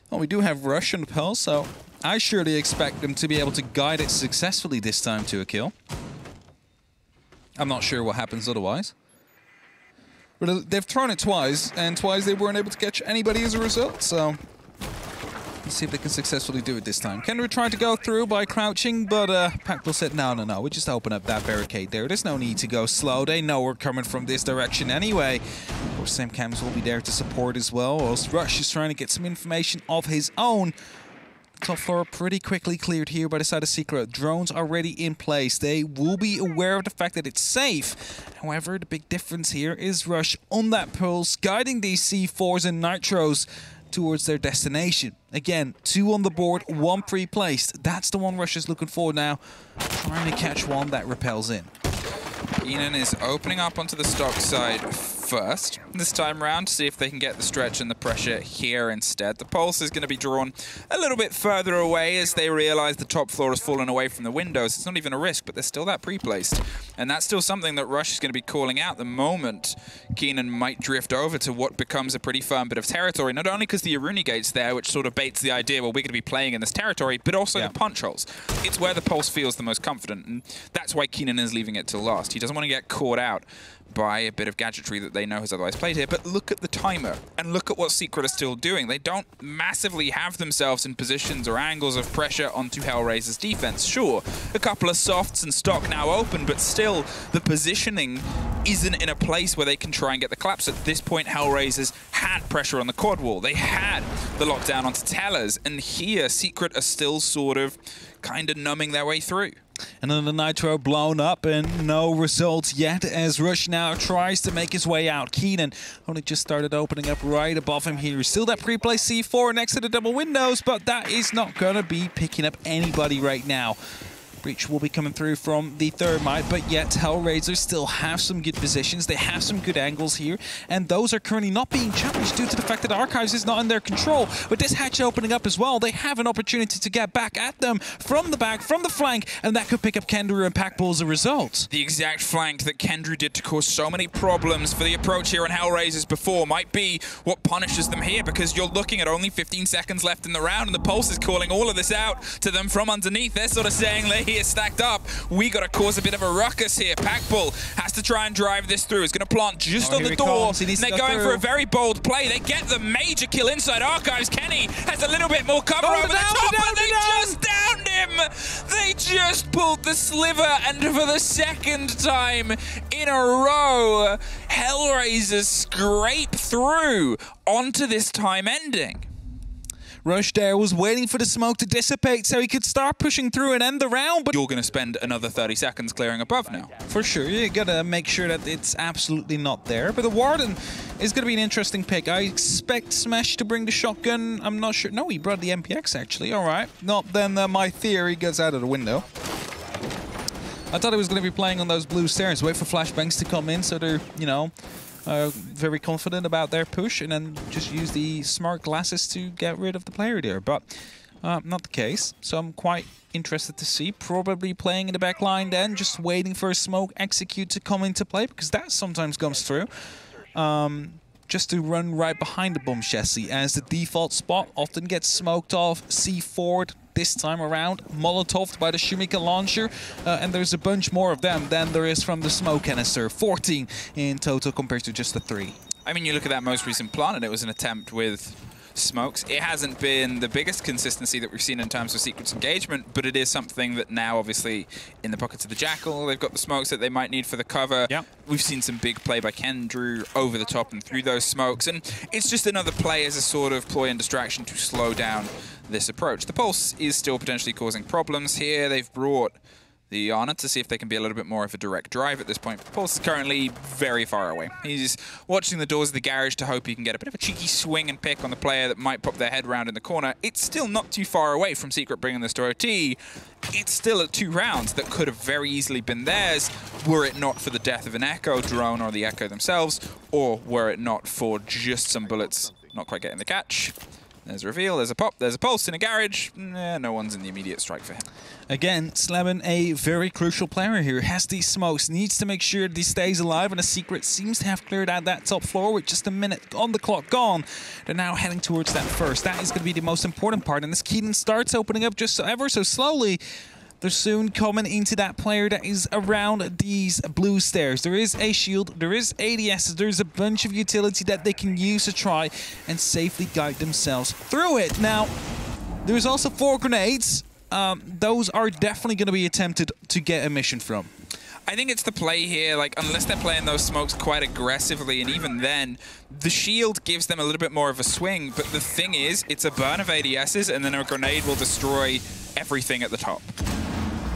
Well, we do have Rush on the pulse, so I surely expect them to be able to guide it successfully this time to a kill. I'm not sure what happens otherwise. But they've thrown it twice, and twice they weren't able to catch anybody as a result, so let's see if they can successfully do it this time. Kendra tried to go through by crouching, but Packbull said, no, we just open up that barricade there. There's no need to go slow. They know we're coming from this direction anyway. Of course, Sam Cams will be there to support as well, whilst Rush is trying to get some information of his own. Top floor pretty quickly cleared here by the side of Secret. Drones already in place. They will be aware of the fact that it's safe. However, the big difference here is Rush on that pulse, guiding these C4s and Nitros towards their destination. Again, 2 on the board, 1 pre-placed. That's the one Rush is looking for now. Trying to catch one that repels in. Keenan is opening up onto the stock side first this time around to see if they can get the stretch and the pressure here instead. The Pulse is going to be drawn a little bit further away as they realize the top floor has fallen away from the windows. It's not even a risk, but there's still that pre-placed. And that's still something that Rush is going to be calling out the moment Keenan might drift over to what becomes a pretty firm bit of territory, not only because the Aruni gate's there, which sort of baits the idea, well, we're going to be playing in this territory, but also the punch holes. It's where the Pulse feels the most confident, and that's why Keenan is leaving it till last. He doesn't want to get caught out by a bit of gadgetry that they know has otherwise played here. But look at the timer, and look at what Secret are still doing. They don't massively have themselves in positions or angles of pressure onto HellRaisers' defense. Sure, a couple of softs and stock now open, but still, the positioning isn't in a place where they can try and get the collapse. At this point, HellRaisers had pressure on the quad wall. They had the lockdown onto Tellers, and here, Secret are still sort of kind of numbing their way through. And then the Nitro blown up and no results yet as Rush now tries to make his way out. Keenan only just started opening up right above him here. Still that pre-place C4 next to the double windows, but that is not going to be picking up anybody right now. Breach will be coming through from the Thermite, but yet HellRaisers still have some good positions. They have some good angles here, and those are currently not being challenged due to the fact that Archives is not in their control. With this hatch opening up as well, they have an opportunity to get back at them from the back, from the flank, and that could pick up Kendrew and Packbull as a result. The exact flank that Kendrew did to cause so many problems for the approach here on HellRaisers before might be what punishes them here, because you're looking at only 15 seconds left in the round, and the Pulse is calling all of this out to them from underneath. They're sort of saying, here stacked up, we got to cause a bit of a ruckus here. Packbull has to try and drive this through. He's going to plant just on the door. And they're going for a very bold play. They get the major kill inside Archives. Kenny has a little bit more cover over the top, but they just downed him. They just pulled the sliver, and for the second time in a row, HellRaisers scrape through onto this time ending. Rush there was waiting for the smoke to dissipate so he could start pushing through and end the round, but you're going to spend another 30 seconds clearing above now. For sure, you gotta make sure that it's absolutely not there. But the Warden is going to be an interesting pick. I expect Smash to bring the shotgun. I'm not sure. No, he brought the MPX actually. All right. No, then my theory goes out of the window. I thought he was going to be playing on those blue stairs. Wait for flashbangs to come in so they're, you know, very confident about their push, and then just use the smart glasses to get rid of the player there. But not the case. So I'm quite interested to see. Probably playing in the back line then, just waiting for a smoke execute to come into play, because that sometimes comes through. Just to run right behind the bomb chassis, as the default spot often gets smoked off. C4'd this time around, Molotov'd by the Shumika launcher, and there's a bunch more of them than there is from the smoke canister. 14 in total compared to just the 3. I mean, you look at that most recent plant, and it was an attempt with smokes. It hasn't been the biggest consistency that we've seen in terms of Secret's engagement, but it is something that now, obviously, in the pockets of the Jackal, they've got the smokes that they might need for the cover. Yep. We've seen some big play by Kendrew over the top and through those smokes, and it's just another play as a sort of ploy and distraction to slow down this approach. The Pulse is still potentially causing problems here. They've brought the Arna to see if they can be a little bit more of a direct drive at this point. Pulse is currently very far away. He's watching the doors of the garage to hope he can get a bit of a cheeky swing and pick on the player that might pop their head round in the corner. It's still not too far away from Secret bringing this to OT. It's still at 2 rounds that could have very easily been theirs were it not for the death of an Echo drone or the Echo themselves, or were it not for just some bullets not quite getting the catch. There's a reveal, there's a pop, there's a pulse in a garage. No one's in the immediate strike for him. Again, Slevin, a very crucial player here, has these smokes, needs to make sure that he stays alive, and the Secret seems to have cleared out that top floor with just a minute on the clock gone. They're now heading towards that first. That is going to be the most important part, and as Keaton starts opening up just ever so slowly, they're soon coming into that player that is around these blue stairs. There is a shield, there is ADS, there's a bunch of utility that they can use to try and safely guide themselves through it. Now, there's also 4 grenades. Those are definitely going to be attempted to get a mission from. I think it's the play here, like, unless they're playing those smokes quite aggressively, and even then, the shield gives them a little bit more of a swing, but the thing is, it's a burn of ADSs, and then a grenade will destroy everything at the top.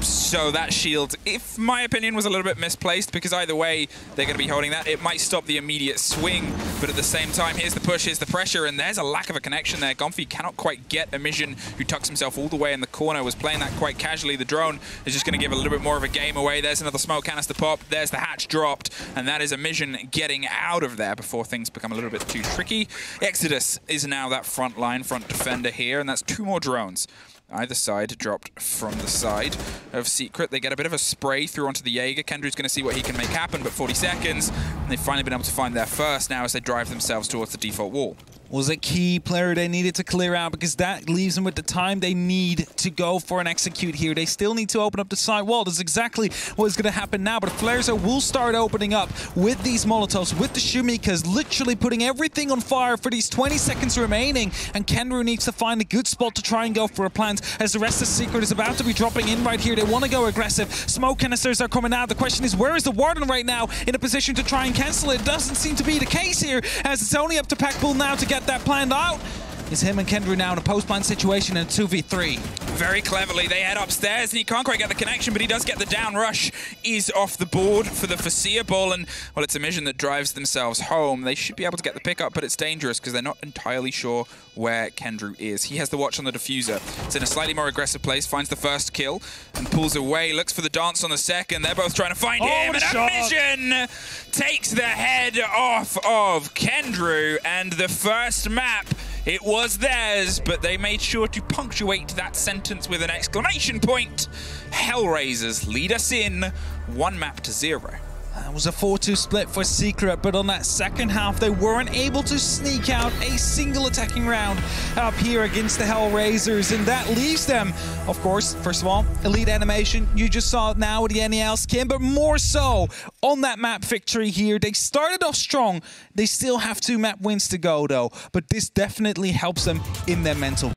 So that shield, if my opinion, was a little bit misplaced, because either way, they're going to be holding that. It might stop the immediate swing, but at the same time, here's the push, here's the pressure, and there's a lack of a connection there. Gomfi cannot quite get Emission, who tucks himself all the way in the corner, was playing that quite casually. The drone is just going to give a little bit more of a game away. There's another smoke canister pop. There's the hatch dropped, and that is Emission getting out of there before things become a little bit too tricky. Exodus is now that front line, front defender here, and that's 2 more drones. Either side dropped from the side of Secret. They get a bit of a spray through onto the Jaeger. Kendry's going to see what he can make happen, but 40 seconds. And they've finally been able to find their first now as they drive themselves towards the default wall. Was a key player they needed to clear out, because that leaves them with the time they need to go for an execute here. They still need to open up the side wall. That's exactly what is going to happen now, but Flares will start opening up with these Molotovs, with the Shumikas, literally putting everything on fire for these 20 seconds remaining, and Kendru needs to find a good spot to try and go for a plant, as the rest of Secret is about to be dropping in right here. They want to go aggressive. Smoke canisters are coming out. The question is, where is the Warden right now in a position to try and cancel it? It doesn't seem to be the case here, as it's only up to Packpool now to get that planned out. It's him and Kendru now in a post-plan situation in a 2v3. Very cleverly, they head upstairs, and he can't quite get the connection, but he does get the down rush. Is off the board for the foreseeable, and, well, it's Emission that drives themselves home. They should be able to get the pickup, but it's dangerous because they're not entirely sure where Kendru is. He has the watch on the diffuser. It's in a slightly more aggressive place, finds the first kill, and pulls away, looks for the dance on the second. They're both trying to find him, and Emission takes the head off of Kendru, and the first map, it was theirs, but they made sure to punctuate that sentence with an exclamation point. HellRaisers lead us in 1-0. That was a 4-2 split for Secret, but on that second half, they weren't able to sneak out a single attacking round up here against the HellRaisers, and that leaves them, of course, first of all, elite animation. You just saw it now with the NEL skin, but more so on that map victory here. They started off strong. They still have 2 map wins to go, though, but this definitely helps them in their mental.